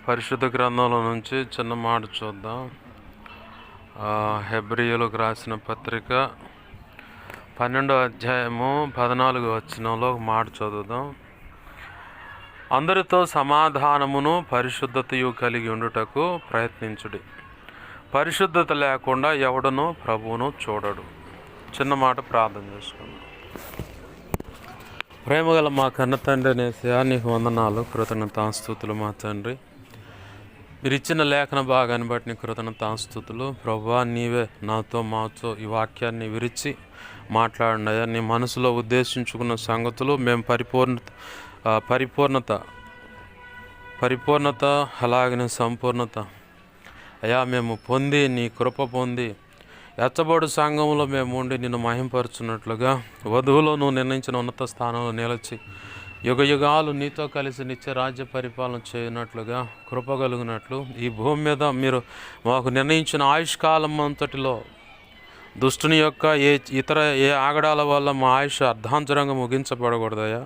పరిశుద్ధ గ్రంథంలో నుంచి చిన్న మాట చూద్దాం. హెబ్రీయులకు రాసిన పత్రిక 12వ అధ్యాయము 14వ వచనంలో ఒక మాట చదువుదాం. అందరితో సమాధానమును పరిశుద్ధతయు కలిగి ఉండుటకు ప్రయత్నించుడి. పరిశుద్ధత లేకుండా ఎవడను ప్రభువును చూడడు. చిన్న మాట ప్రార్థన చేసుకుందాం. ప్రేమగల మా కన్న తండ్రి అనేసా, నీకు వందనాలు, కృతజ్ఞతాస్తుతులు మా తండ్రి. మీరు ఇచ్చిన లేఖన భాగాన్ని బట్టి నీ కృతజ్ఞతాస్తుతులు. ప్రభువా, నీవే నాతో మాతో ఈ వాక్యాన్ని విరిచి మాట్లాడినాయా. నీ మనసులో ఉద్దేశించుకున్న సంగతులు మేము పరిపూర్ణత అలాగనే సంపూర్ణత అయా మేము పొంది, నీ కృప పొంది ఎచ్చబడు సంఘంలో మేము ఉండి నిన్ను మహింపరుచున్నట్లుగా, వధువులో నువ్వు నిర్ణయించిన ఉన్నత స్థానంలో నిలిచి యుగ యుగాలు నీతో కలిసి నిత్య రాజ్య పరిపాలన చేయనట్లుగా కృప కలిగినట్లు, ఈ భూమి మీద మీరు మాకు నిర్ణయించిన ఆయుష్కాలం అంతటిలో దుష్టుని యొక్క ఏ ఆగడాల వల్ల మా ఆయుష్ అర్ధాంతరంగా ముగించబడకూడదయా.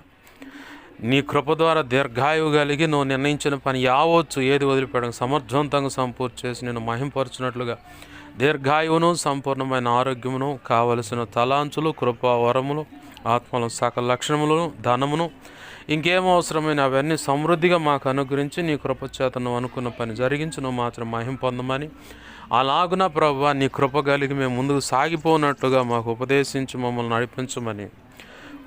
నీ కృప ద్వారా దీర్ఘాయువు కలిగి నువ్వు నిర్ణయించిన పని యావచ్చు ఏది వదిలిపెట్టక సమర్థవంతంగా సంపూర్తి చేసి నేను మహింపరచున్నట్లుగా దీర్ఘాయువును, సంపూర్ణమైన ఆరోగ్యమును, కావలసిన తలాంచులు, కృపా వరములు, ఆత్మల సకల లక్షణములను, ధనమును, ఇంకేం అవసరమైన అవన్నీ సమృద్ధిగా మాకు అనుగ్రహించి నీ కృపచేత నువ్వు అనుకున్న పని జరిగించి నువ్వు మాత్రం మహిం పొందమని, అలాగున ప్రభువా నీ కృప కలిగి మేము ముందుకు సాగిపోనట్లుగా మాకు ఉపదేశించి మమ్మల్ని నడిపించమని,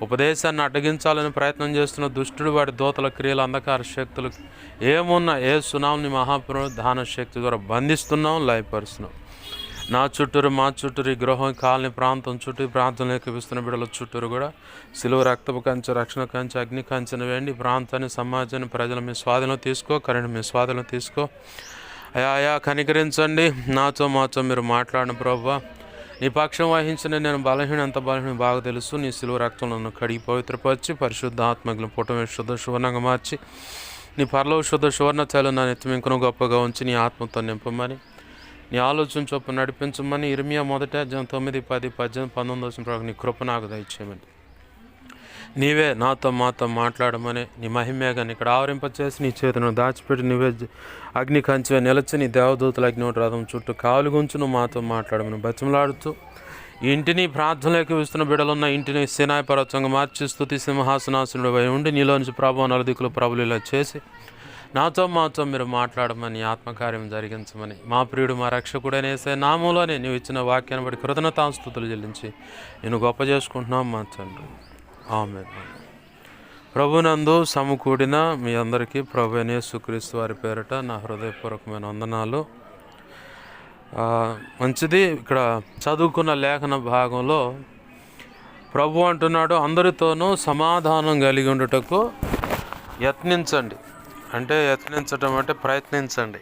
ఉపదేశాన్ని అడ్డగించాలని ప్రయత్నం చేస్తున్న దుష్టుడు, వాడి దోతల క్రియలు, అంధకార శక్తులు ఏమున్నా ఏ సునాంని మహాప్రధాన శక్తి ద్వారా బంధిస్తున్నాం, లయపరుస్తున్నాం. నా చుట్టూరు, మా చుట్టూరు, ఈ గృహం, కాలనీ ప్రాంతం చుట్టూ ప్రాంతంలో ఎక్కిపిస్తున్న బిడ్డల చుట్టూరు కూడా సిలువ రక్తపు కంచె, రక్షణ కంచె, అగ్ని కంచెను వేయండి. ప్రాంతాన్ని, సమాజాన్ని, ప్రజలు మీ స్వాధీనం తీసుకో, కరెంట్ మీ స్వాధీనం తీసుకో. అయా కనికరించండి. నాతో మాతో మీరు మాట్లాడిన ప్రభువా, నీ పక్షం వహించిన నేను ఎంత బలహీన బాగా తెలుసు. నీ సిలువ రక్తంలో నన్ను కడిగి పవిత్రపరిచి పరిశుద్ధ ఆత్మగ్ని పుటమే శుద్ధ సువర్ణంగా మార్చి నీ పరలోక శుద్ధ సువర్ణ తైలం నా నెత్తిమింకను గొప్పగా ఉంచి నీ ఆత్మతో నింపమని, నీ ఆలోచన చొప్పున నడిపించమని, ఇర్మియా 1 అధ్యాయం 9, 10, 18, 19 వచ్చిన ప్రకారం నీ కృప నాకు దయచేయమని, నీవే నాతో మాతో మాట్లాడమని, నీ మహిమేగాని ఇక్కడ ఆవరింపచేసి నీ చేతును దాచిపెట్టి నీవే అగ్ని కంచె నిలచి నీ దేవదూతల అగ్ని రథం చుట్టూ కాలుగుంచు నువ్వు మాతో మాట్లాడమని బతిమలాడుతూ, ఈ ఇంటిని ప్రార్థనలోకి ఇస్తున్న బిడ్డలున్న ఇంటిని సేనాయ పర్వతంగా మార్చి స్తుతి సింహాసనాసనుడు అయి ఉండి నీలో నుంచి ప్రభావ నలుదిక్కులు ప్రభులు ఇలా చేసి నాతో మాతో మీరు మాట్లాడమని, ఆత్మకార్యం జరిగించమని, మా ప్రియుడు మా రక్షకుడనేసే నామంలోనే నీవు ఇచ్చిన వాక్యాన్ని బట్టి కృతజ్ఞతాస్తుతులు చెల్లించి నేను గొప్ప చేసుకుంటున్నాం మా తండ్రి. ఆమేన్. ప్రభునందు సమకూడిన మీ అందరికీ ప్రభు అయిన యేసుక్రీస్తు వారి పేరిట నా హృదయపూర్వకమైన వందనాలు. మంచిది. ఇక్కడ చదువుకున్న లేఖన భాగంలో ప్రభు అంటున్నాడు, అందరితోనూ సమాధానం కలిగి ఉండుటకు యత్నించండి. అంటే యత్నించటం అంటే ప్రయత్నించండి.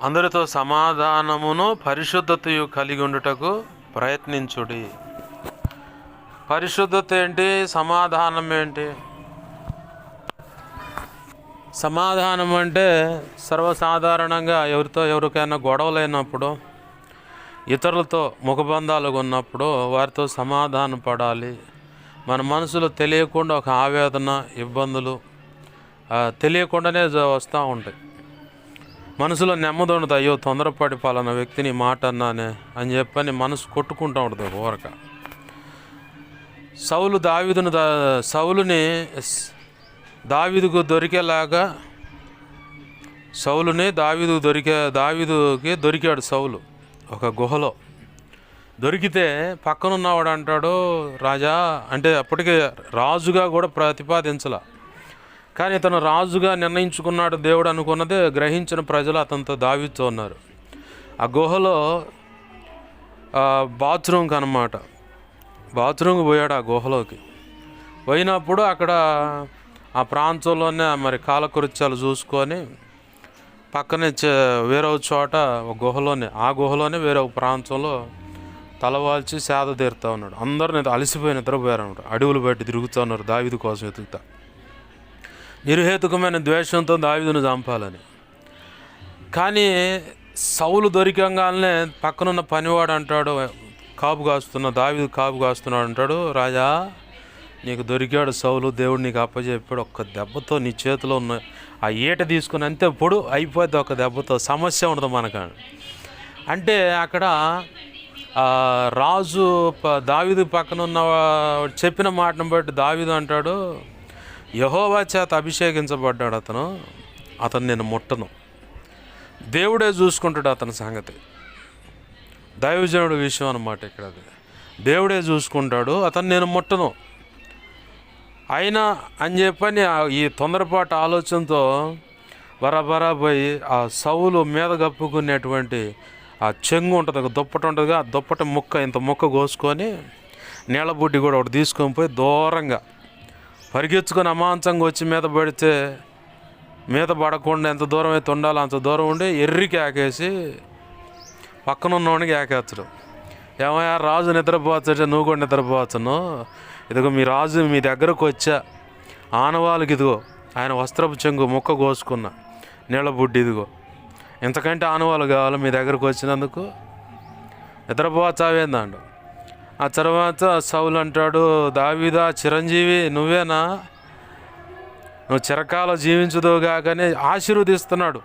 అందరితో సమాధానమును పరిశుద్ధతయు కలిగి ఉండుటకు ప్రయత్నించుడి. పరిశుద్ధత ఏంటి? సమాధానం ఏంటి? సమాధానం అంటే సర్వసాధారణంగా ఎవరికైనా గొడవలైనప్పుడు, ఇతరులతో ముఖబంధాలు ఉన్నప్పుడు వారితో సమాధానం పడాలి. మన మనసులో తెలియకుండా ఒక ఆవేదన, ఇబ్బందులు తెలియకుండానే వస్తూ ఉంటాయి. మనసులో నెమ్మది ఉండదు. అయ్యో తొందరపడి పలానా వ్యక్తిని మాట అన్నానే అని చెప్పని మనసు కొట్టుకుంటూ ఉంటుంది ఊరక. సౌలుని దావీదుకు దొరికేలాగా దావీదుకి దొరికాడు సౌలు ఒక గుహలో. దొరికితే పక్కనున్నవాడు అంటాడు, రాజా అంటే అప్పటికే రాజుగా కూడా ప్రతిపాదించాల, కానీ తను రాజుగా నిర్ణయించుకున్నాడు దేవుడు అనుకున్నదే గ్రహించిన ప్రజలు అతనితో దావీదుతో ఉన్నారు. ఆ గుహలో బాత్రూమ్కి పోయాడు. ఆ గుహలోకి పోయినప్పుడు అక్కడ ఆ ప్రాంతంలోనే మరి కాలకృత్యాలు చూసుకొని పక్కనే వేరే చోట ఆ గుహలోనే వేరే ఒక ప్రాంతంలో తలవాల్చి సేద తీరుతూ ఉన్నాడు. అందరూ అలసిపోయి నిద్రపోయారు అనమాట. అడవులు బయట తిరుగుతూ ఉన్నారు దావీదు కోసం వెతుకుతా. నిర్హేతుకమైన ద్వేషంతో దావీదును చంపాలని. కానీ సౌలు దొరికంగానే పక్కనున్న పనివాడు అంటాడు, దావీదు కాపు కాస్తున్నాడు అంటాడు, రాజా నీకు దొరికాడు సౌలు, దేవుడు నీకు అప్పచెప్పాడు, ఒక్క దెబ్బతో నీ చేతిలో ఉన్న ఆ ఈట తీసుకుని అంతే పొడు అయిపోద్ది, ఒక దెబ్బతో సమస్య ఉండదు మనకు. అంటే అక్కడ రాజు దావీదు పక్కన ఉన్న చెప్పిన మాటను బట్టి దావీదు అంటాడు, యెహోవా చేత అభిషేకించబడ్డాడు అతను నేను ముట్టను. దేవుడే చూసుకుంటాడు అతని సంగతి. దైవజనుడు విషయం అన్నమాట ఇక్కడ. అది దేవుడే చూసుకుంటాడు, అతను నేను ముట్టను అయినా అని చెప్పని ఈ తొందరపాటు ఆలోచనతో బరాబరా పోయి ఆ సౌలు మీద కప్పుకునేటువంటి ఆ చెంగు ఉంటుంది, దుప్పటి ఉంటుంది, ఆ దుప్పటి ముక్క ఇంత ముక్క కోసుకొని నీళ్ళబుడ్డి కూడా ఒకటి తీసుకొని పోయి దూరంగా పరిగెత్తుకొని అమాంతంగా వచ్చి మీద పడితే మీద పడకుండా ఎంత దూరం అయితే ఉండాలో అంత దూరం ఉండి ఎర్రికి ఆకేసి పక్కన ఉన్నవాడికి ఆకేచ్చడు. ఏమయ్యా రాజు నిద్రపోవచ్చా, నువ్వు కూడా నిద్రపోవచ్చును, ఇదిగో మీ రాజు మీ దగ్గరకు వచ్చా, ఆనవాళ్ళకి ఇదిగో ఆయన వస్త్రపు చెంగు ముక్క కోసుకున్న నీళ్ళబుడ్డి ఇదిగో, ఇంతకంటే ఆనవాళ్ళు కావాలి మీ దగ్గరకు వచ్చినందుకు, నిద్రపోవచ్చావేందండు. ఆ తర్వాత సౌలు అంటాడు, దావీదా చిరంజీవి నువ్వేనా, నువ్వు చిరకాలం జీవించుదువుగా కానీ ఆశీర్వదిస్తున్నాడు.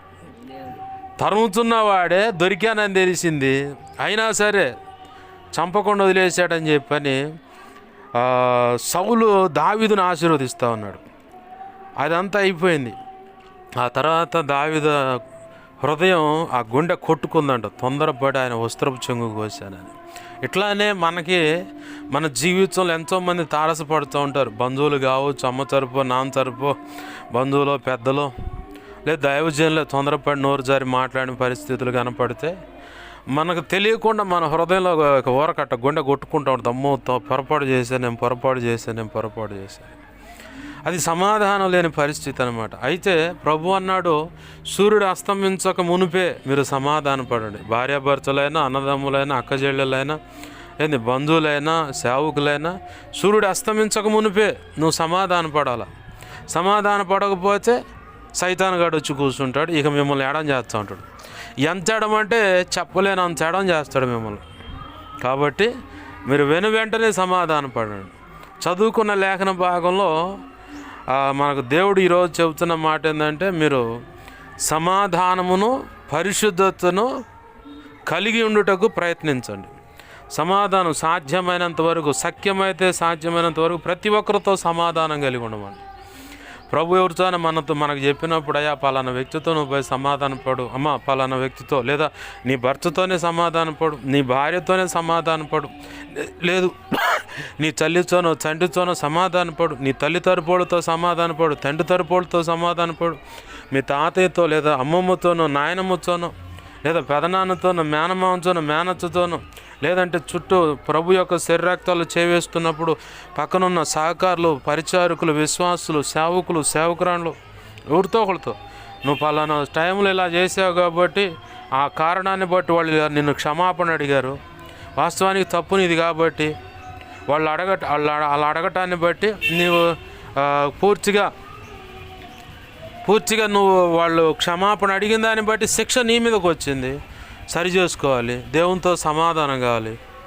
తరుముతున్నవాడే దొరికానని తెలిసింది, అయినా సరే చంపకుండా వదిలేశాడని చెప్పని సౌలు దావీదును ఆశీర్వదిస్తూ ఉన్నాడు. అదంతా అయిపోయింది. ఆ తర్వాత దావీదు హృదయం ఆ గుండె కొట్టుకుందంట, తొందరపడి ఆయన వస్త్రపు చెంగు కోశానని. ఇట్లానే మనకి మన జీవితంలో ఎంతోమంది తారసపడుతూ ఉంటారు. బంధువులు కావచ్చు, అమ్మ తరపు నాన్న తరపు బంధువులు పెద్దలు, లేదా దైవజనులే తొందరపడి నోరు జారి మాట్లాడిన పరిస్థితులు కనపడితే మనకు తెలియకుండా మన హృదయంలో ఒక ఊరకట్ట గుండె కొట్టుకుంటూ ఉంటుంది, అమ్మో పొరపాటు చేశాను. అది సమాధానం లేని పరిస్థితి అనమాట. అయితే ప్రభు అన్నాడు, సూర్యుడు అస్తమించక మునిపే మీరు సమాధానపడండి. భార్యాభర్తలైనా, అన్నదమ్ములైనా, అక్కజెళ్ళెలైనా, ఏంది బంధువులైనా, సేవకులైనా, సూర్యుడు అస్తమించక మునిపే నువ్వు సమాధానపడాలి. సమాధానపడకపోతే సైతానుగాడు వచ్చి కూర్చుంటాడు, ఇక మిమ్మల్ని ఏడం చేస్తూ ఉంటాడు. ఎంత ఏడమంటే చెప్పలేనంత ఏడం చేస్తాడు మిమ్మల్ని. కాబట్టి మీరు వెంటనే సమాధానపడండి. చదువుకున్న లేఖన భాగంలో మనకు దేవుడు ఈరోజు చెబుతున్న మాట ఏంటంటే, మీరు సమాధానమును పరిశుద్ధతను కలిగి ఉండుటకు ప్రయత్నించండి. సమాధానం సాధ్యమైనంత వరకు, శక్యమైతే సాధ్యమైనంత వరకు ప్రతి ఒక్కరితో సమాధానం కలిగి ఉండమండి. ప్రభు ఎవరితోనే మనకు చెప్పినప్పుడు, అయ్యా పలానా వ్యక్తితో నువ్వు పోయి సమాధానపడు, అమ్మ పలానా వ్యక్తితో, లేదా నీ భర్తతోనే సమాధానపడు, నీ భార్యతోనే సమాధానపడు, లేదు నీ తల్లితోనో తండ్రితోనో సమాధానపడు, నీ తల్లి తరపులతో సమాధానపడు, తండ్రి తరపులతో సమాధానపడు, మీ తాతయ్యతో లేదా అమ్మమ్మతోనో నాయనమ్మతోనో, లేదా పెదనాన్నతోనో మేనమామతోనో మేనత్తతోనో, లేదంటే చుట్టూ ప్రభు యొక్క శరీరక్తాలు చేవేస్తున్నప్పుడు పక్కనున్న సహకారులు, పరిచారకులు, విశ్వాసులు, సేవకులు, సేవకురాళ్ళు, ఎవరితో ఒకరితో నువ్వు పలానా టైంలో ఇలా చేసావు కాబట్టి ఆ కారణాన్ని బట్టి వాళ్ళు నిన్ను క్షమాపణ అడిగారు, వాస్తవానికి తప్పు నీది కాబట్టి వాళ్ళు అడగటాన్ని బట్టి నీవు పూర్తిగా నువ్వు వాళ్ళు క్షమాపణ అడిగిన దాన్ని బట్టి శిక్ష నీ మీదకి వచ్చింది. సరి చేసుకోవాలి, దేవునితో సమాధానం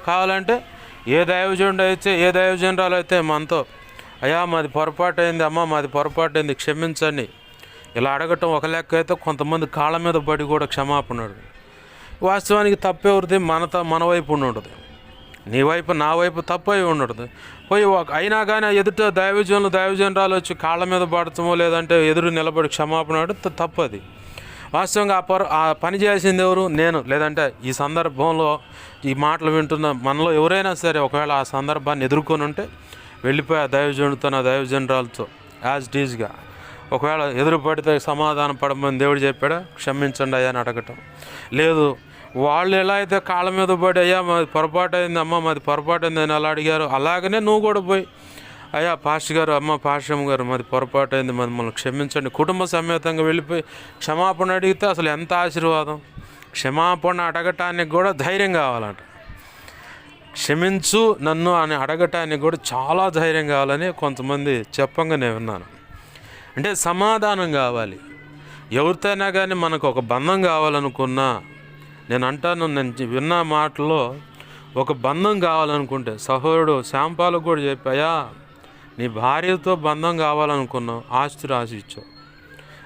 కావాలంటే ఏ దైవజనుడు అయితే ఏ దైవజనురాలు అయితే మనతో, అయ్యా మాది పొరపాటు అయింది, అమ్మ మాది పొరపాటు అయింది క్షమించండి ఇలా అడగటం ఒక లెక్క అయితే, కొంతమంది కాళ్ళ మీద పడి కూడా క్షమాపణ అడుగు. వాస్తవానికి తప్పెవరిది మన వైపు ఉండదు, నీ వైపు నా వైపు తప్పు అయి ఉండదు. పోయి అయినా కానీ ఎదుట దైవజనురాలు వచ్చి కాళ్ళ మీద పడతామో లేదంటే ఎదురు నిలబడి క్షమాపణ అడిగితే తప్పు. అది వాస్తవంగా ఆ పని చేసింది ఎవరు? నేను. లేదంటే ఈ సందర్భంలో ఈ మాటలు వింటున్న మనలో ఎవరైనా సరే ఒకవేళ ఆ సందర్భాన్ని ఎదుర్కొని ఉంటే వెళ్ళిపోయి ఆ దైవజనుడితో నా దైవజనురాలతో యాజ్ ఇట్ ఈజ్గా ఒకవేళ ఎదురు పడితే సమాధానం పడమని దేవుడు చెప్పాడా, క్షమించండి అయ్యా అని అడగటం. లేదు వాళ్ళు ఎలా అయితే కాళ్ళ మీద పడి అయ్యా మాది పొరపాటు అయింది, అమ్మ మాది పొరపాటు అయింది అని అలా అడిగారు, అలాగనే నువ్వు కూడా పోయి అయ్యా పాస్టర్ గారు, అమ్మ పాస్టమ్ గారు మాది పొరపాటు అయింది, మమ్మల్ని క్షమించండి, కుటుంబ సమేతంగా వెళ్ళిపోయి క్షమాపణ అడిగితే అసలు ఎంత ఆశీర్వాదం. క్షమాపణ అడగటానికి కూడా ధైర్యం కావాలంట. క్షమించు నన్ను అని అడగటానికి కూడా చాలా ధైర్యం కావాలని కొంతమంది చెప్పంగా నేను విన్నాను. అంటే సమాధానం కావాలి. ఎవరితోనైనా కానీ మనకు ఒక బంధం కావాలనుకున్నా, నేను అంటాను, నేను విన్న మాటలో ఒక బంధం కావాలనుకుంటే సహోదరుడు శాంపాలకు కూడా చెప్పాయా నీ భార్యతో బంధం కావాలనుకున్నావు, ఆస్తి రాసిచ్చావు.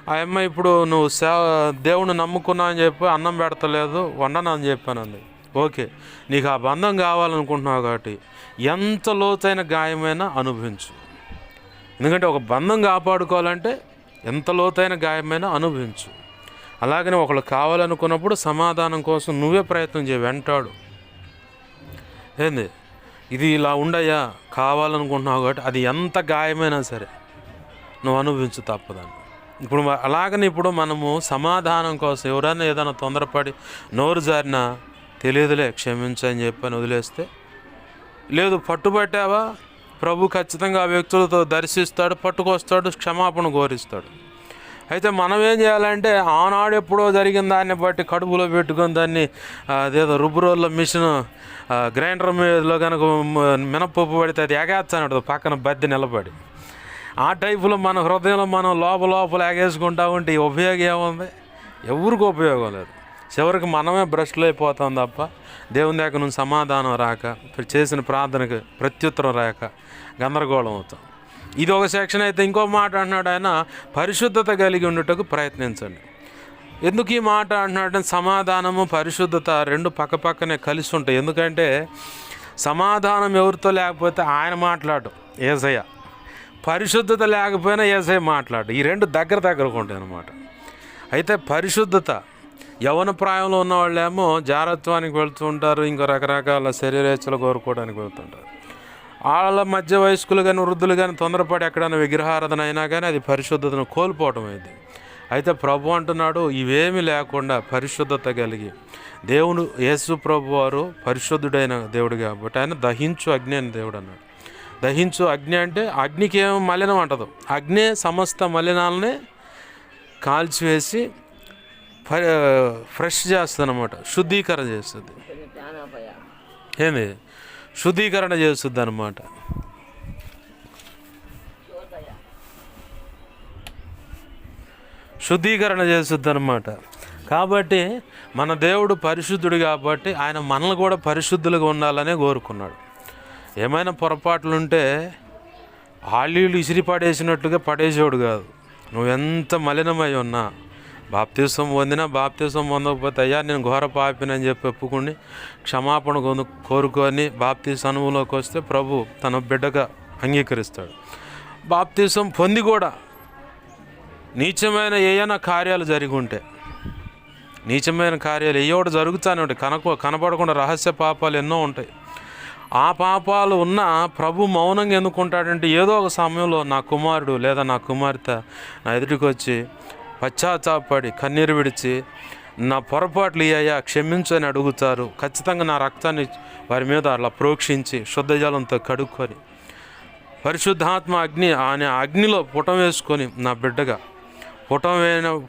ఆ అమ్మాయి ఇప్పుడు నువ్వు దేవుని నమ్ముకున్నావు అని చెప్పి అన్నం పెడతలేదు, వండను అని చెప్పానండి. ఓకే, నీకు ఆ బంధం కావాలనుకుంటున్నావు కాబట్టి ఎంత లోతైన గాయమైనా అనుభవించు. ఎందుకంటే ఒక బంధం కాపాడుకోవాలంటే ఎంత లోతైన గాయమైనా అనుభవించు. అలాగనే ఒకళ్ళు కావాలనుకున్నప్పుడు సమాధానం కోసం నువ్వే ప్రయత్నం చేయి, వెంటాడు. ఏంది ఇది ఇలా ఉండయ్యా కావాలనుకుంటున్నావు కాబట్టి అది ఎంత గాయమైనా సరే నువ్వు అనుభవించు, తప్పదని. ఇప్పుడు అలాగని ఇప్పుడు మనము సమాధానం కోసం ఎవరైనా ఏదైనా తొందరపడి నోరు జారినా తెలియదులే క్షమించని చెప్పని వదిలేస్తే, లేదు పట్టుబట్టావా ప్రభు ఖచ్చితంగా ఆ వ్యక్తులతో దర్శిస్తాడు, పట్టుకొస్తాడు, క్షమాపణ కోరిస్తాడు. అయితే మనం ఏం చేయాలంటే ఆనాడు ఎప్పుడో జరిగిన దాన్ని బట్టి కడుపులో పెట్టుకొని దాన్ని అదేదో రుబ్బురోళ్ళ మిషన్ గ్రైండర్ మీదలో కనుక మినపప్పు పడితే అది ఎగేస్తాను పక్కన బద్ది నిలబడి, ఆ టైపులో మన హృదయంలో మనం లోపల ఎగేసుకుంటా ఉంటే ఉపయోగం ఏముంది? ఎవరికి ఉపయోగం లేదు. చివరికి మనమే బ్రష్లు అయిపోతాం తప్ప దేవుని దగ్గర నుంచి సమాధానం రాక, చేసిన ప్రార్థనకు ప్రత్యుత్తరం రాక గందరగోళం అవుతాం. ఇది ఒక సెక్షన్. అయితే ఇంకో మాట అంటున్నాడు ఆయన, పరిశుద్ధత కలిగి ఉండటకు ప్రయత్నించండి. ఎందుకు ఈ మాట అంటున్నాడంటే సమాధానము పరిశుద్ధత రెండు పక్కనే కలిసి ఉంటాయి. ఎందుకంటే సమాధానం ఎవరితో లేకపోతే ఆయన మాట్లాడు యేసయ్య, పరిశుద్ధత లేకపోయినా యేసయ్య మాట్లాడు. ఈ రెండు దగ్గరకు ఉంటాయి అన్నమాట. అయితే పరిశుద్ధత యవన ప్రాయంలో ఉన్న వాళ్ళేమో జారత్వానికి వెళ్తూ ఉంటారు, ఇంకా రకరకాల శరీరేచ్ఛలు కోరుకోవడానికి వెళ్తుంటారు. వాళ్ళ మధ్య వయస్కులు కానీ వృద్ధులు కానీ తొందరపడి ఎక్కడైనా విగ్రహారాధన అయినా కానీ అది పరిశుద్ధతను కోల్పోవటం అయింది. అయితే ప్రభు అంటున్నాడు ఇవేమీ లేకుండా పరిశుద్ధత కలిగి, దేవుడు యేసు ప్రభు వారు పరిశుద్ధుడైన దేవుడు కాబట్టి ఆయన దహించు అగ్ని అని దేవుడు అన్నాడు. దహించు అగ్ని అంటే అగ్నికి ఏమో మలినం అంటదు, అగ్నే సమస్త మలినాలనే కాల్చివేసి ఫ్రెష్ చేస్తుంది అన్నమాట, శుద్ధీకరణ చేస్తుంది. ఏంది శుద్ధీకరణ చేస్తుంది అన్నమాట. శుద్ధీకరణ చేస్తుంది అన్నమాట. కాబట్టి మన దేవుడు పరిశుద్ధుడు కాబట్టి ఆయన మనల్ని కూడా పరిశుద్ధులుగా ఉండాలనే కోరుకున్నాడు. ఏమైనా పొరపాట్లుంటే ఆళ్ళీళ్ళు ఇసిరి పడేసినట్టుగా పడేసేవాడు కాదు. నువ్వెంత మలినమై ఉన్నా, బాప్తిసం పొందినా బాప్తిసం పొందకపోతే అయ్యా నేను ఘోర పాపినని చెప్పి ఒప్పుకుని క్షమాపణ కోరుకొని బాప్తిసం అనుభవంలోకి వస్తే ప్రభు తన బిడ్డగా అంగీకరిస్తాడు. బాప్తిసం పొంది కూడా నీచమైన ఏమైనా కార్యాలు జరిగి ఉంటే, నీచమైన కార్యాలు ఏయోటి జరుగుతూనే ఉంటాయి, కనపడకుండా రహస్య పాపాలు ఎన్నో ఉంటాయి. ఆ పాపాలు ఉన్న ప్రభు మౌనంగా ఎందుకుంటాడంటే ఏదో ఒక సమయంలో నా కుమారుడు లేదా నా కుమార్తె నా ఎదుటికి వచ్చి పశ్చాత్తాపడి కన్నీరు విడిచి నా పొరపాట్లు అయ్యా క్షమించని అడుగుతారు. ఖచ్చితంగా నా రక్తాన్ని వారి మీద అలా ప్రోక్షించి శుద్ధజలంతో కడుక్కొని పరిశుద్ధాత్మ అగ్ని అనే అగ్నిలో పుటం వేసుకొని నా బిడ్డగా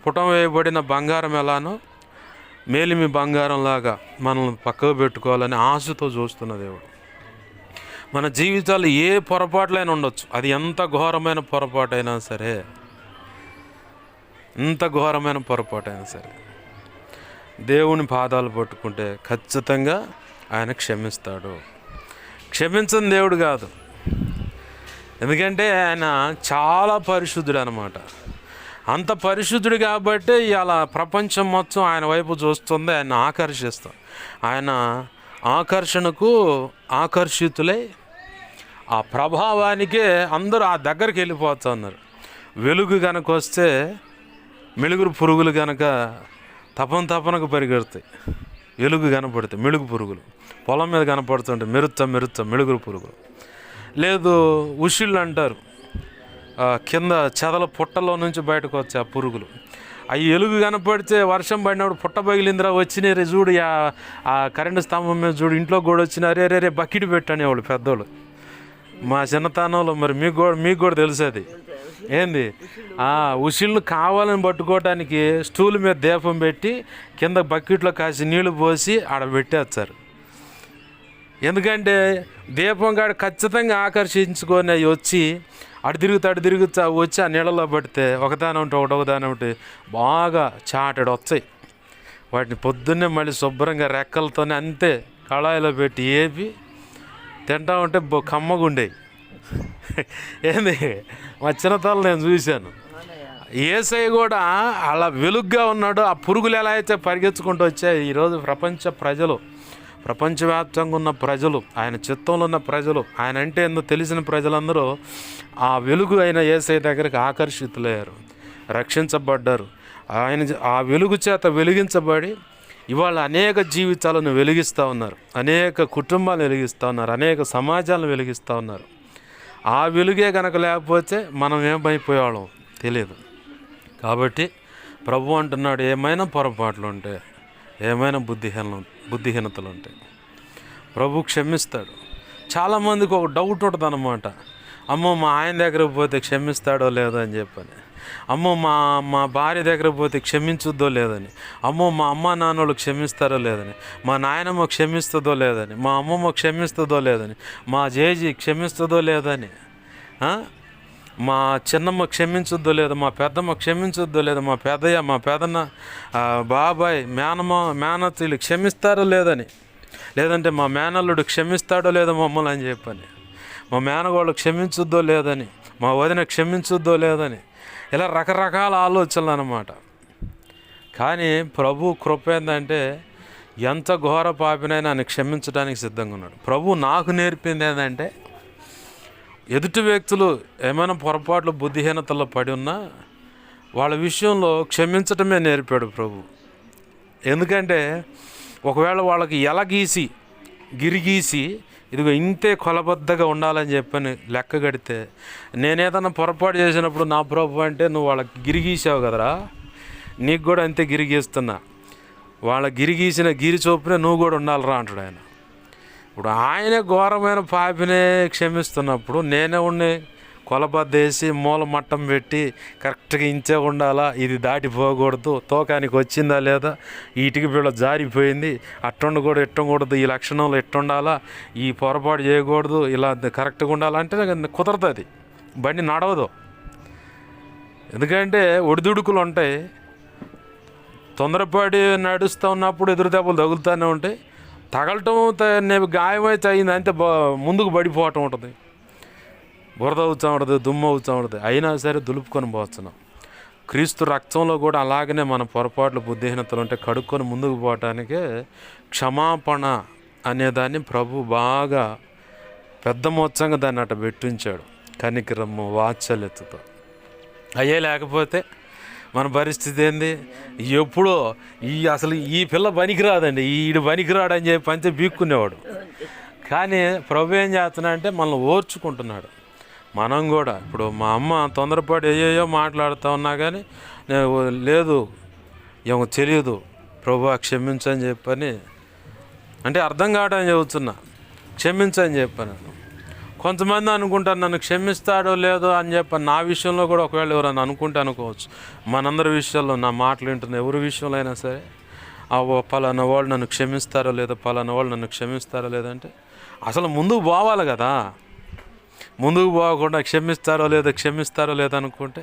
పుటం వేయబడిన బంగారం ఎలానో మేలిమి బంగారంలాగా మనల్ని పక్కకు పెట్టుకోవాలని ఆశతో చూస్తున్న దేవుడు. మన జీవితాలు ఏ పొరపాట్లైనా ఉండొచ్చు, అది ఎంత ఘోరమైన పొరపాటైనా సరే, ఎంత ఘోరమైన పొరపాటైనా సరే దేవుని పాదాలు పట్టుకుంటే ఖచ్చితంగా ఆయన క్షమిస్తాడు. క్షమించని దేవుడు కాదు, ఎందుకంటే ఆయన చాలా పరిశుద్ధుడు అన్నమాట. అంత పరిశుద్ధుడు కాబట్టి ఇలా ప్రపంచం మొత్తం ఆయన వైపు చూస్తుంది, ఆయన ఆకర్షిస్తాం. ఆయన ఆకర్షణకు ఆకర్షితులై ఆ ప్రభావానికే అందరూ ఆ దగ్గరికి వెళ్ళిపోతున్నారు. వెలుగు కనుక వస్తే మెలుగురు పురుగులు కనుక తపనకు పరిగెడతాయి. వెలుగు కనపడితే మెలుగు పురుగులు పొలం మీద కనపడుతుంటే మెరుత్త మెలుగురు పురుగులు. లేదు ఉషిళ్ళు అంటారు, కింద చెదల పుట్టలో నుంచి బయటకు వచ్చే ఆ పురుగులు. అవి ఎలుగు కనపడితే వర్షం పడినప్పుడు పుట్ట పగిలిందిరా వచ్చినారు చూడు, ఆ కరెంటు స్తంభం మీద చూడు ఇంట్లో కూడా వచ్చినారు, రే బకెట్ పెట్టాను వాళ్ళు పెద్దోళ్ళు. మా చిన్నతనంలో మరి మీకు కూడా తెలుసు అది ఏంది, ఉసిళ్ళు కావాలని పట్టుకోవడానికి స్టూల్ మీద దీపం పెట్టి కింద బకెట్లో కాసి నీళ్లు పోసి ఆడ పెట్టేస్తారు. ఎందుకంటే దీపం కాడ ఖచ్చితంగా ఆకర్షించుకొని అవి వచ్చి అటు తిరుగుతా వచ్చి ఆ నీళ్ళలో పడితే ఒకదాని ఒకటి బాగా చాటడు వచ్చాయి. వాటిని పొద్దున్నే మళ్ళీ శుభ్రంగా రెక్కలతోనే అంతే కళాయిలో పెట్టి ఏపి తింటా ఉంటే కమ్మగుండేవి. ఏంది మా చిన్నతనం నేను చూశాను. యేసయ్య కూడా అలా వెలుగ్గా ఉన్నాడు. ఆ పురుగులు ఎలా అయితే పరిగెత్తుకుంటూ వచ్చాయి, ఈరోజు ప్రపంచవ్యాప్తంగా ఉన్న ప్రజలు, ఆయన చిత్తంలో ఉన్న ప్రజలు, ఆయన అంటే ఏందో తెలిసిన ప్రజలందరూ ఆ వెలుగు అయిన యేసయ్య దగ్గరికి ఆకర్షితులయ్యారు, రక్షించబడ్డారు. ఆ వెలుగు చేత వెలిగించబడి ఇవాళ అనేక జీవితాలను వెలిగిస్తూ ఉన్నారు, అనేక కుటుంబాలను వెలిగిస్తూ ఉన్నారు, అనేక సమాజాలను వెలిగిస్తూ ఉన్నారు. ఆ వెలుగే కనుక లేకపోతే మనం ఏమైపోయేవాళ్ళం తెలియదు. కాబట్టి ప్రభు అంటున్నాడు, ఏమైనా పొరపాట్లు ఉంటే, ఏమైనా బుద్ధిహీనతలు ఉంటాయి, ప్రభు క్షమిస్తాడు. చాలామందికి ఒక డౌట్ ఉంటుంది అన్నమాట, అమ్మో మా ఆయన దగ్గరకు పోతే క్షమిస్తాడో లేదో అని చెప్పని, అమ్మో మా భార్య దగ్గరకు పోతే క్షమించుద్దో లేదని, అమ్మో మా అమ్మ నాన్నోళ్ళు క్షమిస్తారో లేదని, మా నాయనమ్మ క్షమిస్తుందో లేదని, మా అమ్మమ్మ క్షమిస్తుందో లేదని, మా జేజీ క్షమిస్తుందో లేదని, మా చిన్నమ్మ క్షమించుద్దో లేదో, మా పెద్దమ్మ క్షమించుద్దో లేదో, మా పెద్దయ్య, మా పెదన్న, బాబాయ్, మేనత్తలు క్షమిస్తారో లేదని, లేదంటే మా మేనల్లుడు క్షమిస్తాడో లేదో మమ్మల్ని అని చెప్పని, మా మేనగోళ్ళు క్షమించుద్దో లేదని, మా వదిన క్షమించుద్దో లేదని, ఇలా రకరకాల ఆలోచనలు అన్నమాట. కానీ ప్రభు కృప ఏంటంటే ఎంత ఘోర పాపినైనా ఆయన క్షమించడానికి సిద్ధంగా ఉన్నాడు. ప్రభు నాకు నేర్పింది ఏంటంటే ఎదుటి వ్యక్తులు ఏమైనా పొరపాట్లు బుద్ధిహీనతల్లో పడి ఉన్నా వాళ్ళ విషయంలో క్షమించటమే నేర్పాడు ప్రభు. ఎందుకంటే ఒకవేళ వాళ్ళకి గిరిగీసి ఇదిగో ఇంతే కొలబద్దగా ఉండాలని చెప్పని లెక్క కడితే, నేనేదన్నా పొరపాటు చేసినప్పుడు నా ప్రభు అంటే నువ్వు వాళ్ళకి గిరిగీసావు కదరా, నీకు కూడా అంతే గిరిగీస్తున్నా, వాళ్ళ గిరిగీసిన గిరి చొప్పునే నువ్వు కూడా ఉండాలిరా అంటాడు ఆయన. ఇప్పుడు ఆయనే ఘోరమైన పాపినే క్షమిస్తున్నప్పుడు నేనే ఉండి కొలబద్దేసి మూల మట్టం పెట్టి కరెక్ట్గా ఇంచే ఉండాలా, ఇది దాటిపోకూడదు, తోకానికి వచ్చిందా లేదా, ఇటుక బిళ్ళ జారిపోయింది, అట్టుండకూడదు ఎట్టుంకూడదు, ఈ లక్షణంలో ఎట్టుండాలా, ఈ పొరపాటు చేయకూడదు, ఇలా కరెక్ట్గా ఉండాలంటే కుదరదు, అది బండి నడవదు. ఎందుకంటే ఒడిదుడుకులు ఉంటాయి, తొందరపాటి నడుస్తూ ఉన్నప్పుడు ఎదురు దెబ్బలు తగులుతూనే ఉంటాయి, తగలటం గాయమైతే అయింది అంతే ముందుకు పడిపోవటం ఉంటుంది, బురద అవుతూ ఉంటుంది, దుమ్ము అవుతూ ఉంటుంది, అయినా సరే దులుపుకొని పోతున్నాం. క్రీస్తు రక్తంలో కూడా అలాగనే మన పొరపాట్లు బుద్ధిహీనతలు ఉంటే కడుక్కొని ముందుకు పోవటానికే క్షమాపణ అనేదాన్ని ప్రభు బాగా పెద్ద మొత్తంగా దాన్ని అట్ట పెట్టించాడు, కనికరము వాత్సల్యతతో. అయ్యే లేకపోతే మన పరిస్థితి ఏంది, ఎప్పుడో అసలు ఈ పిల్ల పనికిరాదండి, ఈడు పనికిరాడని చెప్పి అంతే బీక్కునేవాడు. కానీ ప్రభు ఏం చేస్తున్నా అంటే మనల్ని ఓర్చుకుంటున్నాడు. మనం కూడా ఇప్పుడు మా అమ్మ తొందరపాటు ఏయో మాట్లాడుతూ ఉన్నా కానీ లేదు ఏమో తెలియదు ప్రభు క్షమించని చెప్పని, అంటే అర్థం కావడం చెబుతున్నా, క్షమించని చెప్పాను. కొంతమంది అనుకుంటారు నన్ను క్షమిస్తాడో లేదో అని చెప్పని, నా విషయంలో కూడా ఒకవేళ ఎవరైనా అనుకుంటే అనుకోవచ్చు. మనందరి విషయాల్లో, నా మాటలు వింటున్న ఎవరి విషయంలో అయినా సరే, పలానా వాళ్ళు నన్ను క్షమిస్తారో లేదో, పలానా వాళ్ళు నన్ను క్షమిస్తారో లేదంటే అసలు ముందుకు పోవాలి కదా. ముందుకు పోకుండా క్షమిస్తారో లేదో అనుకుంటే,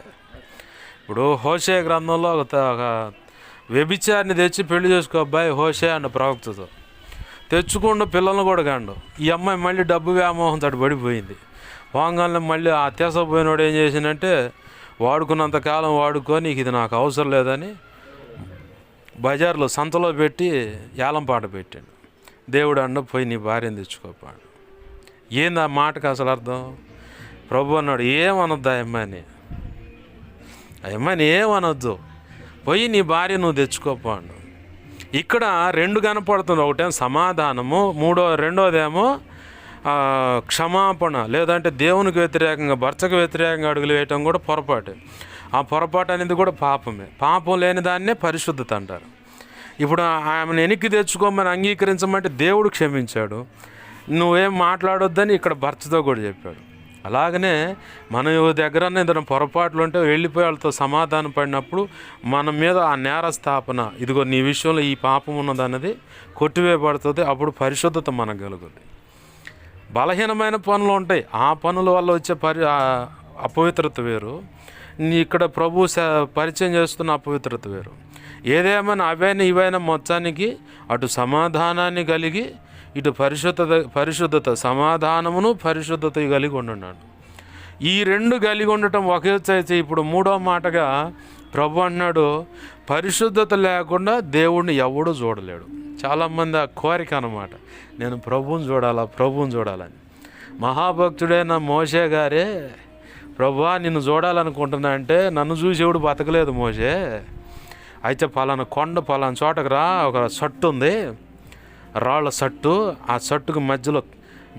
ఇప్పుడు హోషేయ గ్రంథంలో ఒక వ్యభిచారిని తెచ్చి పెళ్లి చేసుకో అబ్బాయి హోషేయ అన్న ప్రవక్తతో, తెచ్చుకుండా పిల్లలను కూడా కాండు. ఈ అమ్మాయి మళ్ళీ డబ్బు వ్యామోహం తోటి పడిపోయింది. వాంగాలను మళ్ళీ ఆ తీసపోయినోడు ఏం చేసిందంటే, వాడుకున్నంతకాలం వాడుకొని ఇది నాకు అవసరం లేదని బజార్లో సంతలో పెట్టి ఏలం పాట పెట్టాడు. దేవుడు అన్న పోయి నీ భార్యను తెచ్చుకోపాడు. ఏంది ఆ మాటకు అసలు అర్థం? ప్రభు అన్నాడు ఏమనొద్దు ఆ అమ్మాయిని ఏమనొద్దు, పోయి నీ భార్య నువ్వు తెచ్చుకోపాడు. ఇక్కడ రెండు కనపడుతుంది, ఒకటేమో సమాధానము, రెండోదేమో క్షమాపణ, లేదంటే దేవునికి వ్యతిరేకంగా భర్తకు వ్యతిరేకంగా అడుగులు వేయటం కూడా పొరపాటు. ఆ పొరపాటు అనేది కూడా పాపమే. పాపం లేని దాన్నే పరిశుద్ధత అంటారు. ఇప్పుడు ఆమెను వెనక్కి తెచ్చుకోమని అంగీకరించమంటే దేవుడు క్షమించాడు, నువ్వేం మాట్లాడొద్దని ఇక్కడ భర్తతో కూడా చెప్పాడు. అలాగనే మన దగ్గర ఏదైనా పొరపాట్లు ఉంటే వెళ్ళిపోయి వాళ్ళతో సమాధానం పడినప్పుడు మన మీద ఆ నేరస్థాపన, ఇదిగో నీ విషయంలో ఈ పాపం ఉన్నదన్నది కొట్టివేయబడుతుంది. అప్పుడు పరిశుద్ధత మనకు కలుగుతుంది. బలహీనమైన పనులు ఉంటాయి, ఆ పనుల వల్ల వచ్చే అపవిత్రత వేరు, ఇక్కడ ప్రభు పరిచయం చేస్తున్న అపవిత్రత వేరు. ఏదేమైనా అవైనా ఇవైనా మొత్తానికి అటు సమాధానాన్ని కలిగి ఇటు పరిశుద్ధత సమాధానమును పరిశుద్ధత కలిగి ఉంటున్నాడు. ఈ రెండు కలిగి ఉండటం ఒకే అయితే ఇప్పుడు మూడో మాటగా ప్రభు అన్నాడు, పరిశుద్ధత లేకుండా దేవుణ్ణి ఎవడూ చూడలేడు. చాలామంది ఆ కోరిక అన్నమాట, నేను ప్రభువుని చూడాలని. మహాభక్తుడైన మోషే గారే, ప్రభువా నిన్ను చూడాలనుకుంటున్నా అంటే, నన్ను చూసి ఎవడు బతకలేదు మోషే, అయితే పలానా చోటకు రా, ఒక సట్టు ఉంది, రాళ్ళ సట్టు, ఆ సట్టుకు మధ్యలో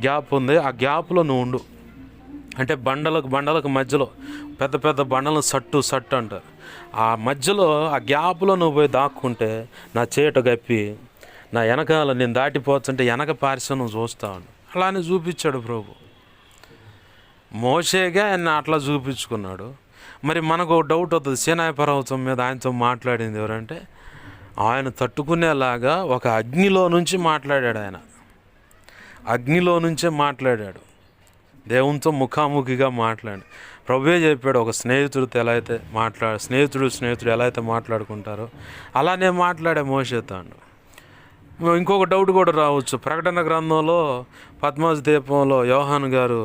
గ్యాప్ ఉంది, ఆ గ్యాప్లో నువ్వు ఉండు అంటే బండలకు మధ్యలో పెద్ద పెద్ద బండలను సట్టు అంటారు. ఆ మధ్యలో ఆ గ్యాప్లో నువ్వు పోయి దాక్కుంటే నా చేట గప్పి నా వెనకాల నేను దాటిపోతుంటే వెనక పారిశ నువ్వు చూస్తావు. అలానే చూపించాడు ప్రభు. మోషేగా ఆయన అట్లా చూపించుకున్నాడు. మరి మనకు డౌట్ అవుతుంది, సీనాయి పర్వతం మీద ఆయనతో మాట్లాడింది ఎవరంటే, ఆయన తట్టుకునేలాగా ఒక అగ్నిలో నుంచి మాట్లాడాడు. ఆయన అగ్నిలో నుంచే మాట్లాడాడు, దేవునితో ముఖాముఖిగా మాట్లాడి. ప్రభువే చెప్పాడు, ఒక స్నేహితుడితో ఎలా అయితే స్నేహితుడు ఎలా అయితే మాట్లాడుకుంటారో అలానే మాట్లాడే మోషేతో. ఇంకొక డౌట్ కూడా రావచ్చు, ప్రకటన గ్రంథంలో పద్మజ దీపంలో యోహాను గారు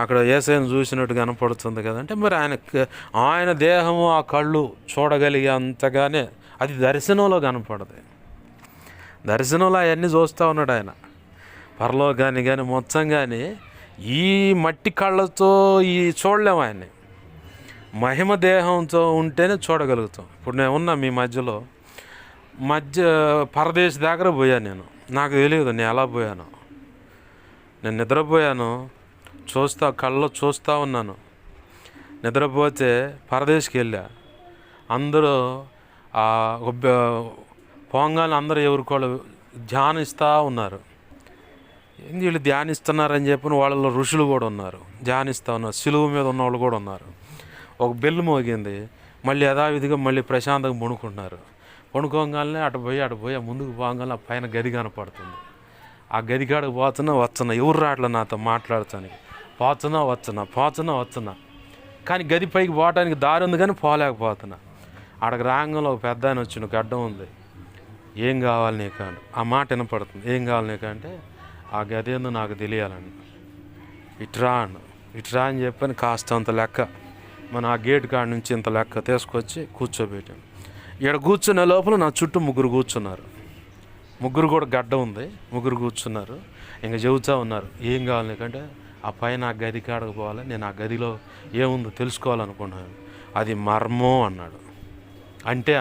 అక్కడ యేసయ్యను చూసినట్టు కనపడుతుంది కదంటే, మరి ఆయన దేహము ఆ కళ్ళు చూడగలిగే అంతగానే అది దర్శనంలో కనపడదు. దర్శనంలో అవన్నీ చూస్తూ ఉన్నాడు ఆయన, పరలోకాన్ని కానీ మొత్తం. కానీ ఈ మట్టి కళ్ళతో చూడలేము ఆయన్ని. మహిమ దేహంతో ఉంటేనే చూడగలుగుతాం. ఇప్పుడు నేను ఉన్నా మీ మధ్యలో పరదేశ్ దగ్గర పోయాను. నాకు తెలియదు నేను ఎలా పోయాను. నేను నిద్రపోయాను, కళ్ళలో చూస్తూ ఉన్నాను. నిద్రపోతే పరదేశ్కి వెళ్ళా. అందరూ పోంగానే అందరూ ఎవరికోళ్ళు ధ్యానిస్తూ ఉన్నారు. వీళ్ళు ధ్యానిస్తున్నారని చెప్పిన వాళ్ళలో ఋషులు కూడా ఉన్నారు, ధ్యానిస్తూ ఉన్నారు. సిలువ మీద ఉన్న వాళ్ళు కూడా ఉన్నారు. ఒక బెల్లు మోగింది, మళ్ళీ యథావిధిగా మళ్ళీ ప్రశాంతంగా పడుకోగానే అటు పోయి ముందుకు పోగానే ఆ పైన గది కనపడుతుంది. ఆ గది కాడికి వస్తున్నా ఎవరు రావట్లే నాతో మాట్లాడటానికి. పోతున్నా కానీ గది పైకి పోవటానికి దారి ఉంది కానీ పోలేకపోతున్నా. ఆడకు రాంగంలో ఒక పెద్ద ఆయన వచ్చిన గడ్డం ఉంది. ఏం కావాలి నీకు అంటే ఆ మాట వినపడుతుంది. ఏం కావాలి నీకు అంటే, ఆ గది ఏందో నాకు తెలియాలని. ఇట్రా అని చెప్పని కాస్తంత లెక్క మన ఆ గేట్ కాడ నుంచి ఇంత లెక్క తీసుకొచ్చి కూర్చోబెట్టాం. ఇక్కడ కూర్చునే లోపల నా చుట్టూ ముగ్గురు కూర్చున్నారు. ముగ్గురు కూడా గడ్డ ఉంది, ముగ్గురు కూర్చున్నారు. ఇంకా చెబుతూ ఉన్నారు, ఏం కావాలి నీకంటే, ఆ పైన ఆ గది కాడకు పోవాలి, నేను ఆ గదిలో ఏముందో తెలుసుకోవాలనుకున్నాను. అది మర్మం అన్నాడు. అంటే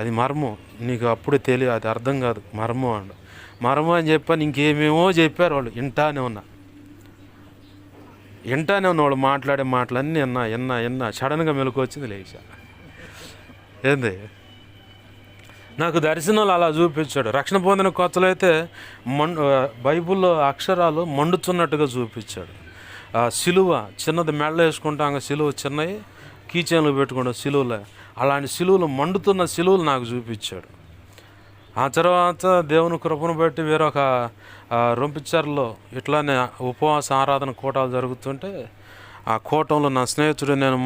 అది మర్మం, నీకు అప్పుడే తెలియదు, అది అర్థం కాదు, మర్మం అన్నాడు. మర్మం అని చెప్పాను, ఇంకేమేమో చెప్పారు వాళ్ళు. వింటానే ఉన్నా వాళ్ళు మాట్లాడే మాటలన్నీ విన్నా. సడన్గా మెలకు వచ్చింది, లేచా. ఏంది నాకు దర్శనాలు అలా చూపించాడు. రక్షణ పొందిన కొత్తలో అయితే బైబిల్లో అక్షరాలు మండుతున్నట్టుగా చూపించాడు. సిలువ చిన్నది మెళ్ళ వేసుకుంటాం, సిలువ చిన్నవి కీచైన్లు పెట్టుకుంటాం సిలువలో, అలాంటి సిలువలు మండుతున్న సిలువలు నాకు చూపించాడు. ఆ తర్వాత దేవుని కృపను బట్టి వేరొక రొంపిచర్లో ఇట్లానే ఉపవాస ఆరాధన కూటాలు జరుగుతుంటే, ఆ కూటంలో నా స్నేహితుడు నేను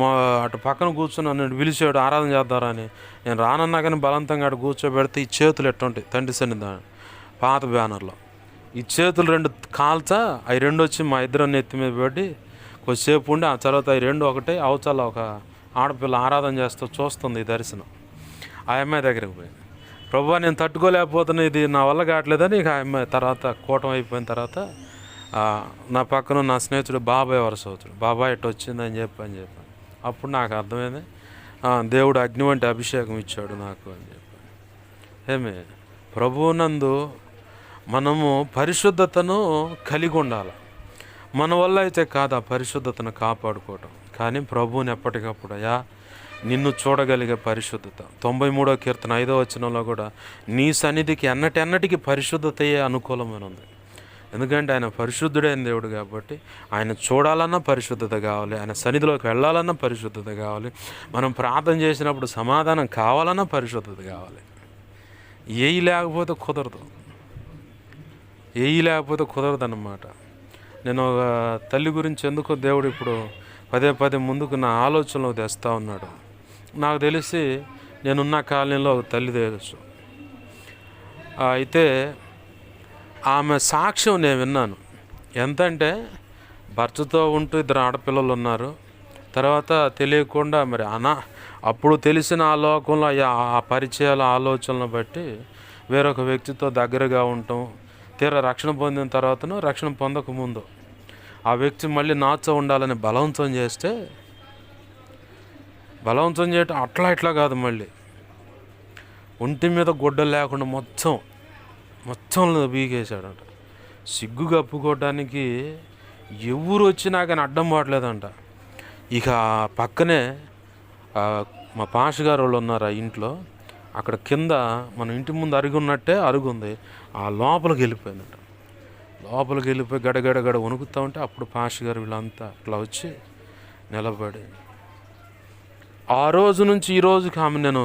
అటు పక్కన కూర్చున్నా, నేను పిలిచాడు ఆరాధన చేద్దారని. నేను రానన్నా కానీ బలవంతంగా అటు కూర్చోబెడితే ఈ చేతులు ఎట్టుంటాయి తండ్రి సన్నిధానం పాత బ్యానర్లో, ఈ చేతులు రెండు కాల్చా అవి రెండు వచ్చి మా ఇద్దరు నెత్తి మీద పెట్టి కొద్దిసేపు ఉండి, ఆ తర్వాత అవి రెండు ఒకటే అవతల ఒక ఆడపిల్ల ఆరాధన చేస్తూ చూస్తుంది ఈ దర్శనం. ఆ అమ్మాయి దగ్గరికి పోయి, ప్రభువా నేను తట్టుకోలేకపోతున్నా, ఇది నా వల్ల కావట్లేదని. ఇక ఆ అమ్మాయి తర్వాత కూటం అయిపోయిన తర్వాత నా పక్కన నా స్నేహితుడు బాబాయ్ వరుస అవుతాడు, బాబాయ్ ఎట్టు వచ్చిందని చెప్పాను. అప్పుడు నాకు అర్థమైంది, దేవుడు అగ్ని వంటి అభిషేకం ఇచ్చాడు నాకు అని చెప్పాను. ఏమి ప్రభువునందు మనము పరిశుద్ధతను కలిగి ఉండాలి. మన వల్ల అయితే కాదు ఆ పరిశుద్ధతను కాపాడుకోవటం, కానీ ప్రభువుని ఎప్పటికప్పుడు నిన్ను చూడగలిగే పరిశుద్ధత. 93వ కీర్తన 5వ వచనంలో కూడా, నీ సన్నిధికి ఎన్నటికి పరిశుద్ధతయే అనుకూలమైన ఉంది. ఎందుకంటే ఆయన పరిశుద్ధుడైన దేవుడు కాబట్టి ఆయన చూడాలన్నా పరిశుద్ధత కావాలి, ఆయన సన్నిధిలోకి వెళ్ళాలన్నా పరిశుద్ధత కావాలి, మనం ప్రార్థన చేసినప్పుడు సమాధానం కావాలన్నా పరిశుద్ధత కావాలి. ఏయి లేకపోతే కుదరదు అన్నమాట. నేను ఒక తల్లి గురించి ఎందుకో దేవుడు ఇప్పుడు పదే ముందుకు నా ఆలోచనలో తెస్తూ ఉన్నాడు. నాకు తెలిసి నేనున్న కాలనీలో ఒక తల్లి తెలుసు. అయితే ఆమె సాక్ష్యం నేను విన్నాను. ఎంతంటే భర్తతో ఉంటూ 2 ఆడపిల్లలు ఉన్నారు. తర్వాత తెలియకుండా మరి అప్పుడు తెలిసిన ఆ లోకంలో ఆ పరిచయాల ఆలోచనలను బట్టి వేరొక వ్యక్తితో దగ్గరగా ఉండటం, తీరా రక్షణ పొందిన తర్వాతను రక్షణ పొందకముందు ఆ వ్యక్తి మళ్ళీ నాతో ఉండాలని బలవంతం చేయటం అట్లా ఇట్లా కాదు, మళ్ళీ ఒంటి మీద గుడ్డ లేకుండా మొత్తం బీగేశాడంట. సిగ్గు కప్పుకోవడానికి ఎవరు వచ్చినా కానీ అడ్డం పడలేదంట. ఇక పక్కనే మా పాష గారు వాళ్ళు ఉన్నారు ఆ ఇంట్లో. అక్కడ కింద మన ఇంటి ముందు అరుగున్నట్టే అరుగుంది, ఆ లోపలికి వెళ్ళిపోయిందంట. లోపలికి వెళ్ళిపోయి గడగడ వణుకుతూ ఉంటే అప్పుడు పాష గారు వీళ్ళంతా అట్లా వచ్చి నిలబడి, ఆ రోజు నుంచి ఈ రోజుకి ఆమె నేను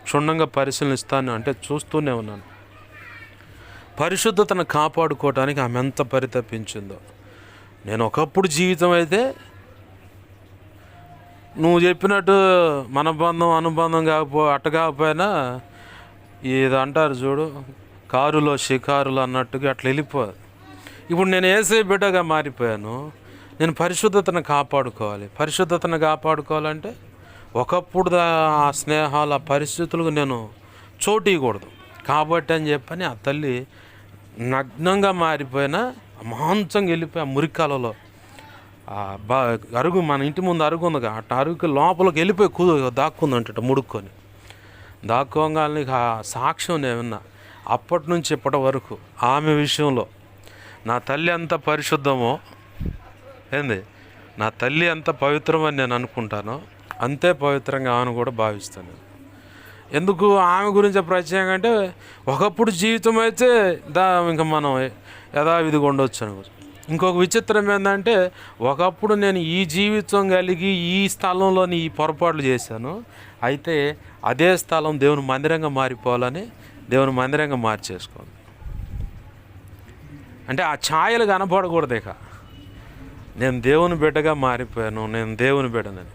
క్షుణ్ణంగా పరిశీలిస్తాను అంటే చూస్తూనే ఉన్నాను. పరిశుద్ధతను కాపాడుకోవటానికి ఆమె ఎంత పరితపించిందో. నేను ఒకప్పుడు జీవితం అయితే నువ్వు చెప్పినట్టు మన బంధం అనుబంధం కాకపోయినా ఇది అంటారు చూడు, కారులో షికారులు అన్నట్టుగా అట్లా వెళ్ళిపోదు. ఇప్పుడు నేను యేసయ్య బిడ్డగా మారిపోయాను. నేను పరిశుద్ధతను కాపాడుకోవాలంటే ఒకప్పుడు ఆ స్నేహాలు ఆ పరిస్థితులకు నేను చోటు ఇవ్వకూడదు. కాబట్టి అని చెప్పని ఆ తల్లి నగ్నంగా మారిపోయినా మాంసంగా వెళ్ళిపోయి ఆ మురికాలలో అరుగు, మన ఇంటి ముందు అరుగు ఉందిగా, అట్లా అరుగుకి లోపలికి వెళ్ళిపోయి దాక్కుందంట. దాక్కోగానే ఆ సాక్ష్యం నేను విన్నా. అప్పటి నుంచి ఇప్పటి వరకు ఆమె విషయంలో నా తల్లి ఎంత పరిశుద్ధమో, నా తల్లి ఎంత పవిత్రమని నేను అనుకుంటానో అంతే పవిత్రంగా ఆమెను కూడా భావిస్తాను. ఎందుకు ఆమె గురించి ప్రత్యేకంగా అంటే ఒకప్పుడు జీవితం అయితే ఇంకా మనం యథావిధిగా ఉండవచ్చు అనుకోవచ్చు. ఇంకొక విచిత్రం ఏంటంటే ఒకప్పుడు నేను ఈ జీవితం కలిగి ఈ స్థలంలోని ఈ పొరపాట్లు చేశాను. అయితే అదే స్థలం దేవుని మందిరంగా మారిపోవాలని దేవుని మందిరంగా మార్చేసుకోండి. అంటే ఆ ఛాయలు కనపడకూడదు. ఇక నేను దేవుని బిడ్డగా మారిపోయాను, నేను దేవుని బిడ్డనని.